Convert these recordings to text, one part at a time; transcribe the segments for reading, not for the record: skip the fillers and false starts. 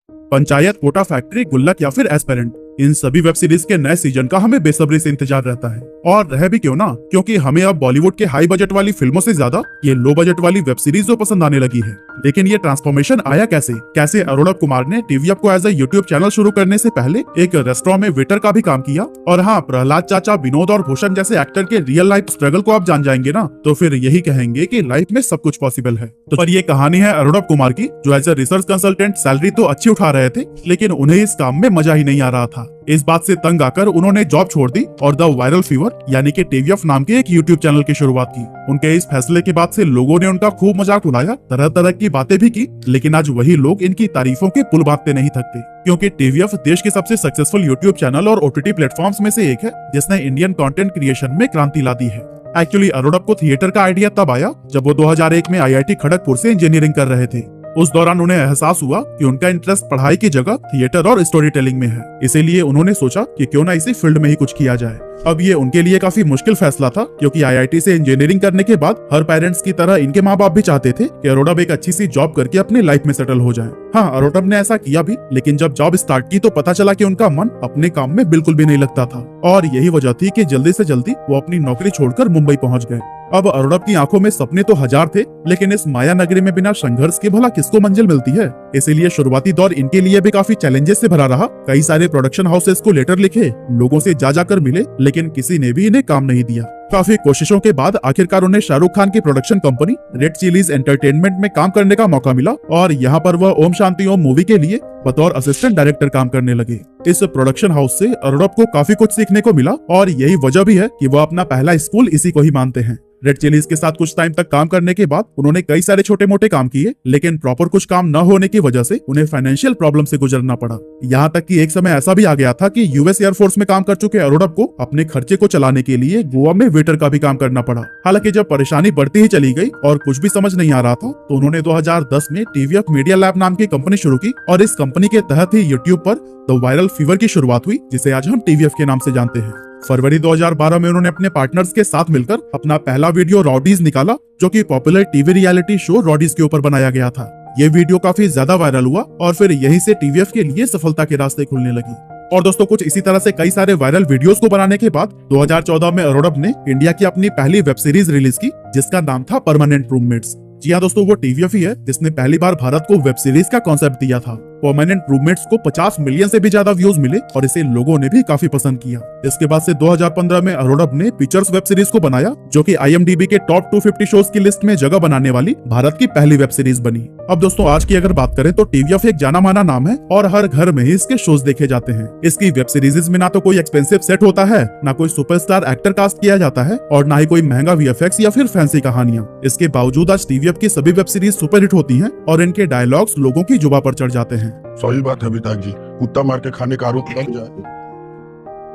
Panchayat, Kota factory, गुल्लक या फिर एस्पेरेंट, इन सभी वेब सीरीज के नए सीजन का हमें बेसब्री से इंतजार रहता है। और रह भी क्यों ना, क्योंकि हमें अब बॉलीवुड के हाई बजट वाली फिल्मों से ज्यादा ये लो बजट वाली वेब सीरीज जो पसंद आने लगी है। लेकिन ये ट्रांसफॉर्मेशन आया कैसे अरुणव कुमार ने टीवीएफ को एज ए यूट्यूब चैनल शुरू करने से पहले एक रेस्टोरेंट में वेटर का भी काम किया। और हाँ, प्रहलाद चाचा, विनोद और भूषण जैसे एक्टर के रियल लाइफ स्ट्रगल को आप जान जाएंगे ना, तो फिर यही कहेंगे कि लाइफ में सब कुछ पॉसिबल है। तो पर ये कहानी है अरुणव कुमार की, जो as a research consultant salary तो अच्छी उठा रहे थे, लेकिन उन्हें इस काम में मजा ही नहीं आ रहा था। इस बात से तंग आकर उन्होंने जॉब छोड़ दी और द वायरल फीवर यानी कि टीवीएफ नाम के एक यूट्यूब चैनल की शुरुआत की। उनके इस फैसले के बाद से लोगों ने उनका खूब मजाक उड़ाया, तरह तरह की बातें भी की, लेकिन आज वही लोग इनकी तारीफों के पुल बांधते नहीं थकते, क्योंकि टीवीएफ देश के सबसे सक्सेसफुल यूट्यूब चैनल और ओटीटी प्लेटफॉर्म्स में से एक है, जिसने इंडियन कंटेंट क्रिएशन में क्रांति ला दी है। एक्चुअली अरुणव को थिएटर का आइडिया तब आया जब वो 2001 में आईआईटी खड़गपुर से इंजीनियरिंग कर रहे थे। उस दौरान उन्हें एहसास हुआ कि उनका इंटरेस्ट पढ़ाई की जगह थिएटर और स्टोरी टेलिंग में है, इसीलिए उन्होंने सोचा कि क्यों ना इसी फील्ड में ही कुछ किया जाए। अब ये उनके लिए काफी मुश्किल फैसला था, क्योंकि आईआईटी से इंजीनियरिंग करने के बाद हर पेरेंट्स की तरह इनके माँ बाप भी चाहते थे कि अरुणव एक अच्छी सी जॉब करके अपनी लाइफ में सेटल हो जाए। हाँ, अरुणव ने ऐसा किया भी, लेकिन जब जॉब स्टार्ट की तो पता चला कि उनका मन अपने काम में बिल्कुल भी नहीं लगता था। और यही वजह थी कि जल्दी से जल्दी वो अपनी नौकरी छोड़कर मुंबई पहुंच गए। अब अरुणव की आंखों में सपने तो हजार थे, लेकिन इस माया नगरी में बिना संघर्ष के भला किसको मंजिल मिलती है। इसीलिए शुरुआती दौर इनके लिए भी काफी चैलेंजेस से भरा रहा। कई सारे प्रोडक्शन हाउसेस को लेटर लिखे, लोगों से जा जाकर मिले, लेकिन किसी ने भी इन्हें काम नहीं दिया। काफी कोशिशों के बाद आखिरकार उन्हें शाहरुख खान की production company red chillies entertainment में काम करने का मौका मिला, और यहाँ पर वह ओम शांति ओम मूवी के लिए बतौर असिस्टेंट डायरेक्टर काम करने लगे। इस प्रोडक्शन हाउस से अरुणव को काफी कुछ सीखने को मिला, और यही वजह भी है कि वो अपना पहला स्कूल इसी को ही मानते हैं। रेड चिलीज के साथ कुछ टाइम तक काम करने के बाद उन्होंने कई सारे छोटे मोटे काम किए, लेकिन प्रॉपर कुछ काम न होने की वजह से उन्हें फाइनेंशियल प्रॉब्लम से गुजरना पड़ा। यहाँ तक कि एक समय ऐसा भी आ गया था कि यूएस एयरफोर्स में काम कर चुके अरुणव को अपने खर्चे को चलाने के लिए गोवा में वेटर का भी काम करना पड़ा। हालांकि जब परेशानी बढ़ती ही चली गई और कुछ भी समझ नहीं आ रहा था, तो उन्होंने 2010 में टीवीएफ मीडिया लैब नाम की कंपनी शुरू की, और इस कंपनी के तहत ही यूट्यूब पर द वायरल फीवर की शुरुआत हुई, जिसे आज हम टीवीएफ के नाम से जानते हैं। फरवरी 2012 में उन्होंने अपने पार्टनर्स के साथ मिलकर अपना पहला वीडियो रॉडीज निकाला, जो कि पॉपुलर टीवी रियलिटी शो रॉडीज के ऊपर बनाया गया था। ये वीडियो काफी ज्यादा वायरल हुआ, और फिर यहीं से टीवीएफ के लिए सफलता के रास्ते खुलने लगी। और दोस्तों, कुछ इसी तरह से कई सारे वायरल वीडियोस को बनाने के बाद 2014 में अरुणव ने इंडिया की अपनी पहली वेब सीरीज रिलीज की, जिसका नाम था परमानेंट रूममेट्स। जी हाँ दोस्तों, वो टीवीएफ ही है जिसने पहली बार भारत को वेब सीरीज का कॉन्सेप्ट दिया था। परमानेंट रूममेट्स को 50 मिलियन से भी ज्यादा व्यूज मिले, और इसे लोगों ने भी काफी पसंद किया। इसके बाद से 2015 में अरुणव ने पिक्चर्स वेब सीरीज को बनाया, जो कि IMDb के टॉप 250 शोज की लिस्ट में जगह बनाने वाली भारत की पहली वेब सीरीज बनी। अब दोस्तों, आज की अगर बात करें तो टीवीएफ एक जाना माना नाम है, और हर घर में ही इसके शोज देखे जाते हैं। इसकी वेब सीरीज में ना तो कोई एक्सपेंसिव सेट होता है, ना कोई सुपरस्टार एक्टर कास्ट किया जाता है, और ना ही कोई महंगा VFX या फिर फैंसी कहानियां। इसके बावजूद आज टीवीएफ की सभी वेब सीरीज सुपरहिट होती हैं, और इनके डायलॉग्स लोगों की जुबान पर चढ़ जाते हैं। सही बात है विधायक जी, कुत्ता मार के खाने का आरोप लग जाए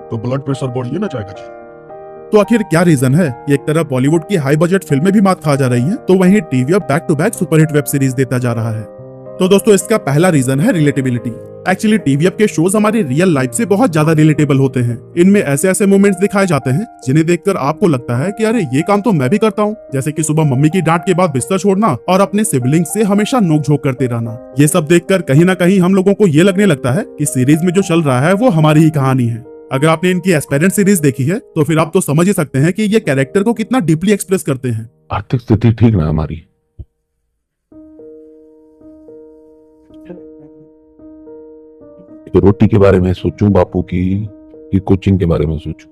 तो ब्लड प्रेशर बढ़िए ना जाएगा जी। तो आखिर क्या रीजन है? एक तरफ बॉलीवुड की हाई बजट फिल्में भी मात खा जा रही हैं, तो वहीं TVF back to back superhit web series देता जा रहा है। तो दोस्तों, इसका पहला रीजन है रिलेटेबिलिटी। एक्चुअली टीवीएफ के शोज हमारी रियल लाइफ से बहुत ज्यादा रिलेटेबल होते हैं। इनमें ऐसे ऐसे मोमेंट्स दिखाए जाते हैं जिन्हें देखकर आपको लगता है कि अरे ये काम तो मैं भी करता हूँ, जैसे कि सुबह मम्मी की डांट के बाद बिस्तर छोड़ना और अपने सिबलिंग से हमेशा नोक-झोंक करते रहना। ये सब देखकर कहीं ना कहीं हम लोगों को ये लगने लगता है कि सीरीज में जो चल रहा है वो हमारी ही कहानी है। अगर आपने इनकी एस्पेरेंट सीरीज देखी है तो फिर आप तो समझ ही सकते हैं कि ये कैरेक्टर को कितना डीपली एक्सप्रेस करते हैं। आर्थिक स्थिति ठीक ना हमारी, तो रोटी के बारे में सोचूं, बापू की कोचिंग के बारे में सोचूं,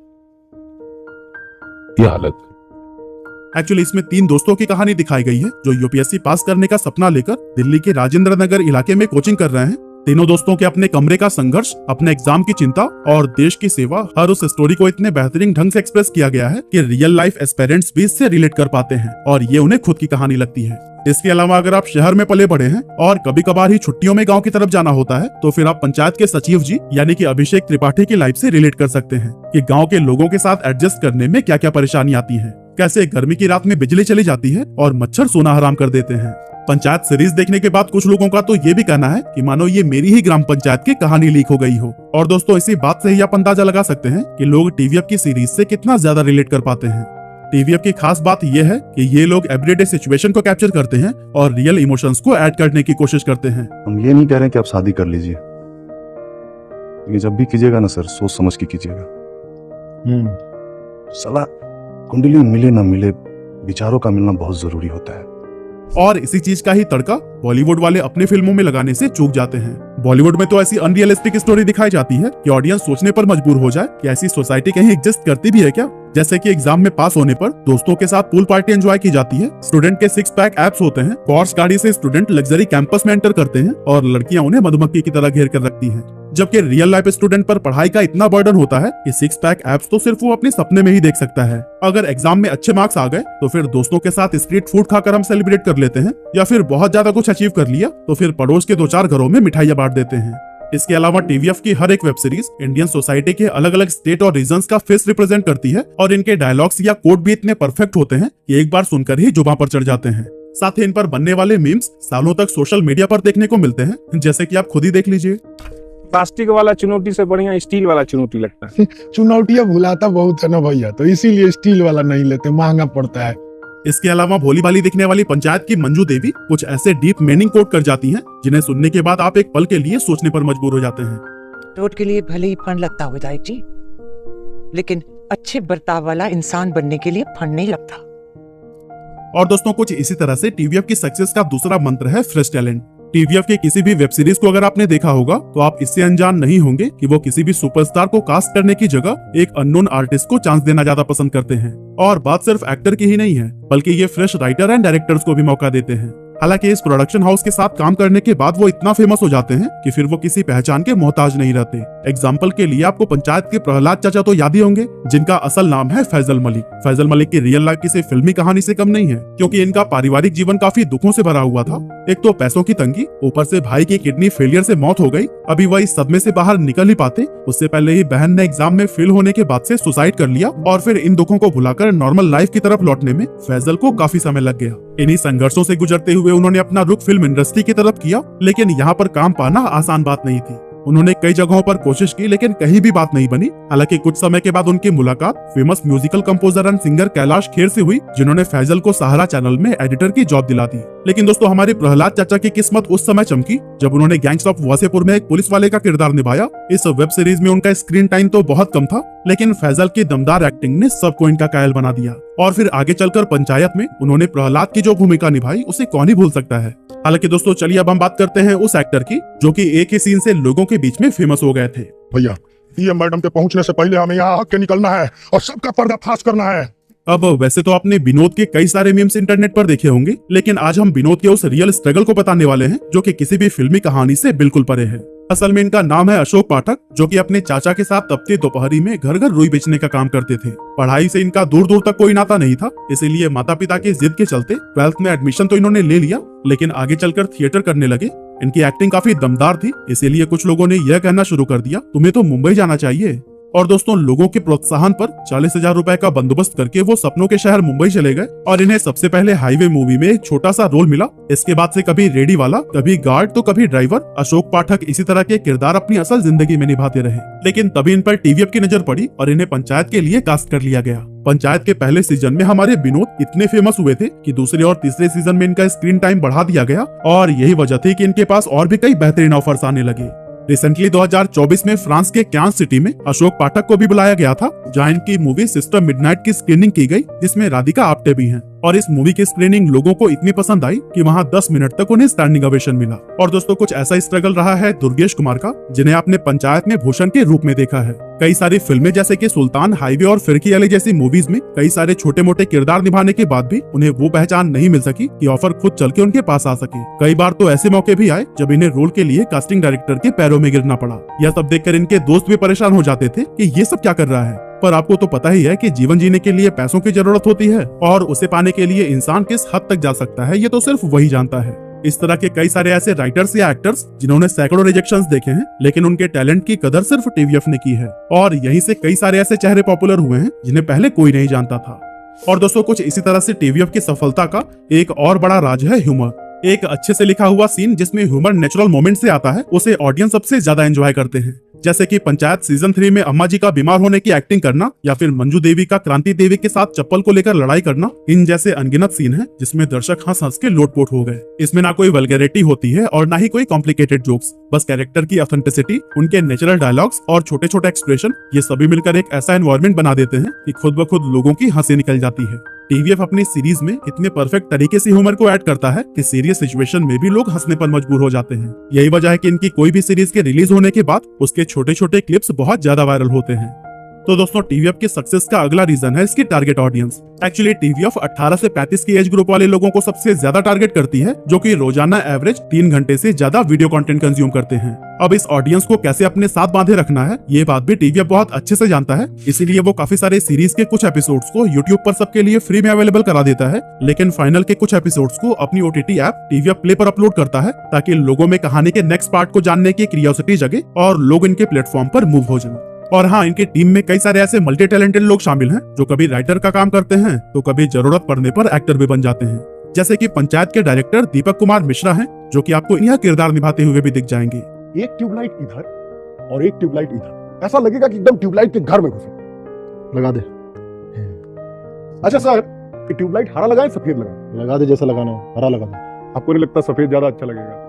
ये हालत है। एक्चुअली इसमें 3 दोस्तों की कहानी दिखाई गई है जो यूपीएससी पास करने का सपना लेकर दिल्ली के राजेंद्र नगर इलाके में कोचिंग कर रहे हैं। तीनों दोस्तों के अपने कमरे का संघर्ष, अपने एग्जाम की चिंता और देश की सेवा, हर उस स्टोरी को इतने बेहतरीन ढंग से एक्सप्रेस किया गया है कि रियल लाइफ एस्पेरेंट्स भी इससे रिलेट कर पाते हैं, और ये उन्हें खुद की कहानी लगती है। इसके अलावा अगर आप शहर में पले बड़े हैं और कभी कभार ही छुट्टियों में गांव की तरफ जाना होता है, तो फिर आप पंचायत के सचिव जी यानी कि अभिषेक त्रिपाठी की लाइफ से रिलेट कर सकते हैं कि गांव के लोगों के साथ एडजस्ट करने में क्या क्या परेशानी आती है, कैसे गर्मी की रात में बिजली चली जाती है और मच्छर सोना हराम कर देते हैं। पंचायत सीरीज देखने के बाद कुछ लोगों का तो ये भी कहना है कि मानो ये मेरी ही ग्राम पंचायत की कहानी लीक हो गई हो। और दोस्तों, इसी बात से ही आप अंदाजा लगा सकते हैं कि लोग टीवीएफ की सीरीज से कितना ज्यादा रिलेट कर पाते हैं। टीवीएफ की खास बात यह है कि ये लोग एवरीडे सिचुएशन को कैप्चर करते हैं और रियल इमोशंस को ऐड करने की कोशिश करते हैं। हम ये नहीं कह रहे हैं कि आप शादी कर लीजिए, लेकिन जब भी कीजिएगा ना सर, सोच समझ के कीजिएगा। साला कुंडली मिले ना मिले, विचारों का मिलना बहुत जरूरी होता है। और इसी चीज का ही तड़का बॉलीवुड वाले अपने फिल्मों में लगाने से चूक जाते हैं। बॉलीवुड में तो ऐसी अनरियलिस्टिक स्टोरी दिखाई जाती है कि ऑडियंस सोचने पर मजबूर हो जाए कि ऐसी सोसाइटी कहीं एग्जिस्ट करती भी है क्या। जैसे कि एग्जाम में पास होने पर दोस्तों के साथ पूल पार्टी एंजॉय की जाती है, स्टूडेंट के 6 पैक एब्स होते हैं, पॉर्श गाड़ी से स्टूडेंट लग्जरी कैंपस में एंटर करते हैं और लड़कियां उन्हें मधुमक्खी की तरह घेर कर रखती हैं। जबकि रियल लाइफ स्टूडेंट पर पढ़ाई का इतना बर्डन होता है कि 6 पैक एब्स तो सिर्फ वो अपने सपने में ही देख सकता है। अगर एग्जाम में अच्छे मार्क्स आ गए तो फिर दोस्तों के साथ स्ट्रीट फूड खाकर हम सेलिब्रेट कर लेते हैं, या फिर बहुत ज्यादा कुछ अचीव कर लिया तो फिर पड़ोस के 2-4 घरों में मिठाइयां बांट देते हैं। इसके अलावा टीवीएफ की हर एक वेब सीरीज इंडियन सोसाइटी के अलग अलग स्टेट और रीजन्स का फेस रिप्रेजेंट करती है और इनके डायलॉग्स या कोड भी इतने परफेक्ट होते हैं कि एक बार सुनकर ही जुबान पर चढ़ जाते हैं। साथ ही इन पर बनने वाले मीम्स सालों तक सोशल मीडिया पर देखने को मिलते हैं, जैसे कि आप खुद ही देख लीजिए। प्लास्टिक वाला चुनौती से बढ़िया स्टील वाला चुनौती लगता है। चुनौतियां भुलाता बहुत है ना भैया, तो इसीलिए स्टील वाला नहीं लेते, महंगा पड़ता है। इसके अलावा भोली भाली दिखने वाली पंचायत की मंजू देवी कुछ ऐसे डीप मीनिंग कोट कर जाती हैं जिन्हें सुनने के बाद आप एक पल के लिए सोचने पर मजबूर हो जाते हैं। रोड के लिए भले ही फंड लगता हो विधायक जी, लेकिन अच्छे बर्ताव वाला इंसान बनने के लिए फंड नहीं लगता। और दोस्तों कुछ इसी तरह से टीवीएफ की सक्सेस का दूसरा मंत्र है फ्रेश टैलेंट। टीवीएफ के किसी भी वेब सीरीज को अगर आपने देखा होगा तो आप इससे अनजान नहीं होंगे कि वो किसी भी सुपरस्टार को कास्ट करने की जगह एक अननोन आर्टिस्ट को चांस देना ज्यादा पसंद करते हैं। और बात सिर्फ एक्टर की ही नहीं है, बल्कि ये फ्रेश राइटर एंड डायरेक्टर्स को भी मौका देते हैं। हालांकि इस प्रोडक्शन हाउस के साथ काम करने के बाद वो इतना फेमस हो जाते हैं कि फिर वो किसी पहचान के मोहताज नहीं रहते। एग्जाम्पल के लिए आपको पंचायत के प्रहलाद चाचा तो याद ही होंगे, जिनका असल नाम है फैजल मलिक। फैजल मलिक की रियल लाइफ किसी फिल्मी कहानी से कम नहीं है, क्योंकि इनका पारिवारिक जीवन काफी दुखों से भरा हुआ था। एक तो पैसों की तंगी, ऊपर से भाई की किडनी फेलियर से मौत हो गई। अभी वह इस सदमे से बाहर निकल ही पाते, उससे पहले ही बहन ने एग्जाम में फेल होने के बाद से सुसाइड कर लिया। और फिर इन दुखों को भुलाकर नॉर्मल लाइफ की तरफ लौटने में फैजल को काफी समय लग गया। इन्हीं संघर्षों से गुजरते हुए उन्होंने अपना रुख फिल्म इंडस्ट्री की तरफ किया, लेकिन यहाँ पर काम पाना आसान बात नहीं थी। उन्होंने कई जगहों पर कोशिश की, लेकिन कहीं भी बात नहीं बनी। हालांकि कुछ समय के बाद उनकी मुलाकात famous musical composer and singer Kailash Kher से हुई, जिन्होंने फैजल को सहारा चैनल में एडिटर की जॉब दिला दी। लेकिन दोस्तों हमारे प्रहलाद चाचा की किस्मत उस समय चमकी जब उन्होंने गैंग्स ऑफ वासेपुर में एक पुलिस वाले का किरदार निभाया। इस वेब सीरीज में उनका स्क्रीन टाइम तो बहुत कम था, लेकिन फैजल की दमदार एक्टिंग ने सबको इनका कायल बना दिया। और फिर आगे चलकर पंचायत में उन्होंने प्रहलाद की जो भूमिका निभाई उसे कौन ही भूल सकता है। हालांकि दोस्तों चलिए अब हम बात करते हैं उस एक्टर की जो कि एक ही सीन से लोगों के बीच में फेमस हो गए थे। भैया ये मैडम के पहुंचने से पहले हमें यहाँ हक के निकलना है और सबका पर्दाफाश करना है। अब वैसे तो आपने विनोद के कई सारे मीम्स इंटरनेट पर देखे होंगे, लेकिन आज हम विनोद के उस रियल स्ट्रगल को बताने वाले हैं जो कि किसी भी फिल्मी कहानी से बिल्कुल परे है। असल में इनका नाम है अशोक पाठक, जो कि अपने चाचा के साथ तपती दोपहरी में घर घर रुई बेचने का काम करते थे। पढ़ाई से इनका दूर दूर तक कोई नाता नहीं था, इसीलिए माता पिता की जिद के चलते 12th में एडमिशन तो इन्होंने ले लिया, लेकिन आगे चलकर थिएटर करने लगे। इनकी एक्टिंग काफी दमदार थी, इसीलिए कुछ लोगों ने यह कहना शुरू कर दिया, तुम्हें तो मुंबई जाना चाहिए। और दोस्तों लोगों के प्रोत्साहन पर 40,000 रुपए का बंदोबस्त करके वो सपनों के शहर मुंबई चले गए और इन्हें सबसे पहले हाईवे मूवी में एक छोटा सा रोल मिला। इसके बाद से कभी रेडी वाला, कभी गार्ड तो कभी ड्राइवर, अशोक पाठक इसी तरह के किरदार अपनी असल जिंदगी में निभाते रहे। लेकिन तभी इन पर टीवीएफ की नजर पड़ी और इन्हें पंचायत के लिए कास्ट कर लिया गया। पंचायत के पहले सीजन में हमारे विनोद इतने फेमस हुए थे कि दूसरे और तीसरे सीजन में इनका स्क्रीन टाइम बढ़ा दिया गया और यही वजह थी कि इनके पास और भी कई बेहतरीन ऑफर्स आने लगे। रिसेंटली 2024 में फ्रांस के कैन सिटी में अशोक पाठक को भी बुलाया गया था, जहां इनकी मूवी सिस्टर मिडनाइट की स्क्रीनिंग की गई, जिसमें राधिका आप्टे भी हैं। और इस मूवी की स्क्रीनिंग लोगों को इतनी पसंद आई कि वहां 10 मिनट तक उन्हें स्टैंडिंग ओवेशन मिला। और दोस्तों कुछ ऐसा स्ट्रगल रहा है दुर्गेश कुमार का, जिन्हें आपने पंचायत में भूषण के रूप में देखा है। कई सारी फिल्में जैसे कि सुल्तान, हाईवे और फिरकी अली जैसी मूवीज में कई सारे छोटे मोटे किरदार निभाने के बाद भी उन्हें वो पहचान नहीं मिल सकी कि ऑफर खुद चल के उनके पास आ सके। कई बार तो ऐसे मौके भी आए जब इन्हें रोल के लिए कास्टिंग डायरेक्टर के पैरों में गिरना पड़ा। यह सब देखकर इनके दोस्त भी परेशान हो जाते थे कि ये सब क्या कर रहा है। पर आपको तो पता ही है कि जीवन जीने के लिए पैसों की जरूरत होती है और उसे पाने के लिए इंसान किस हद तक जा सकता है ये तो सिर्फ वही जानता है। इस तरह के कई सारे ऐसे राइटर्स या एक्टर्स जिन्होंने सैकड़ों रिजेक्शंस देखे हैं, लेकिन उनके टैलेंट की कदर सिर्फ टीवीएफ ने की है। और यहीं से कई सारे ऐसे चेहरे पॉपुलर हुए हैं जिन्हें पहले कोई नहीं जानता था। और दोस्तों कुछ इसी तरह से टीवीएफ की सफलता का एक और बड़ा राज है ह्यूमर। एक अच्छे से लिखा हुआ सीन जिसमें ह्यूमर नेचुरल मोमेंट से आता है, उसे ऑडियंस सबसे ज्यादा एंजॉय करते हैं। जैसे कि पंचायत सीजन 3 में अम्मा जी का बीमार होने की एक्टिंग करना, या फिर मंजू देवी का क्रांति देवी के साथ चप्पल को लेकर लड़ाई करना। इन जैसे अनगिनत सीन हैं जिसमें दर्शक हंस हंस के लोटपोट हो गए। इसमें ना कोई वल्गैरिटी होती है और ना ही कोई कॉम्प्लिकेटेड जोक्स, बस कैरेक्टर की ऑथेंटिसिटी, उनके नेचुरल डायलॉग्स और छोटे छोटे एक्सप्रेशन, ये सभी मिलकर एक ऐसा एनवायरनमेंट बना देते हैं कि खुद ब खुद लोगों की हंसी निकल जाती है। टीवीएफ अपनी सीरीज में इतने परफेक्ट तरीके से ह्यूमर को ऐड करता है कि सीरियस सिचुएशन में भी लोग हंसने पर मजबूर हो जाते हैं। यही वजह है कि इनकी कोई भी सीरीज के रिलीज होने के बाद उसके छोटे छोटे क्लिप्स बहुत ज्यादा वायरल होते हैं। तो दोस्तों, टीवीएफ के सक्सेस का अगला रीजन है इसकी टारगेट ऑडियंस। एक्चुअली टीवीएफ 18 से 35 की एज ग्रुप वाले लोगों को सबसे ज्यादा टारगेट करती है, जो कि रोजाना एवरेज 3 घंटे से ज्यादा वीडियो कंटेंट कंज्यूम करते हैं। अब इस ऑडियंस को कैसे अपने साथ बांधे रखना है, ये बात भी टीवीएफ बहुत अच्छे से जानता है। इसीलिए वो काफी सारे सीरीज के कुछ एपिसोड्स को यूट्यूब पर सबके लिए फ्री में अवेलेबल करा देता है, लेकिन फाइनल के कुछ एपिसोड्स को अपनी ओटीटी ऐप टीवीएफ प्ले पर अपलोड करता है, ताकि लोगों में कहानी के नेक्स्ट पार्ट को जानने की क्यूरियोसिटी जगे और लोग इनके प्लेटफॉर्म पर मूव हो जाएं। और हाँ, इनकी टीम में कई सारे ऐसे मल्टी टैलेंटेड लोग शामिल हैं जो कभी राइटर का काम करते हैं तो कभी जरूरत पड़ने पर एक्टर भी बन जाते हैं। जैसे कि पंचायत के डायरेक्टर दीपक कुमार मिश्रा हैं, जो कि आपको यह किरदार निभाते हुए भी दिख जाएंगे। एक ट्यूबलाइट इधर और एक ट्यूबलाइट इधर, ऐसा लगेगा कि एकदम ट्यूबलाइट के घर में घुसे। लगा दे। अच्छा सर, ये ट्यूबलाइट हरा लगाए सफेद लगाए? लगा दे, जैसा लगाना हो हरा लगा दे। आपको नहीं लगता सफेद ज्यादा अच्छा लगेगा?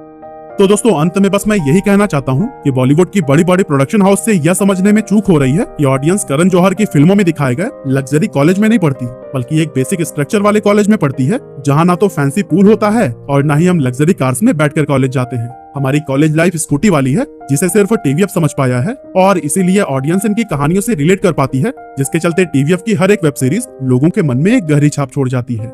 तो दोस्तों, अंत में बस मैं यही कहना चाहता हूँ कि बॉलीवुड की बड़ी बड़ी प्रोडक्शन हाउस से यह समझने में चूक हो रही है कि ऑडियंस करण जौहर की फिल्मों में दिखाए गए लग्जरी कॉलेज में नहीं पढ़ती, बल्कि एक बेसिक स्ट्रक्चर वाले कॉलेज में पढ़ती है, जहाँ ना तो फैंसी पूल होता है और ना ही हम लग्जरी कार्स में बैठकर कॉलेज जाते हैं। हमारी कॉलेज लाइफ स्कूटी वाली है, जिसे सिर्फ टीवीएफ समझ पाया है, और इसीलिए ऑडियंस इनकी कहानियों से रिलेट कर पाती है, जिसके चलते टीवीएफ की हर एक वेब सीरीज लोगों के मन में एक गहरी छाप छोड़ जाती है।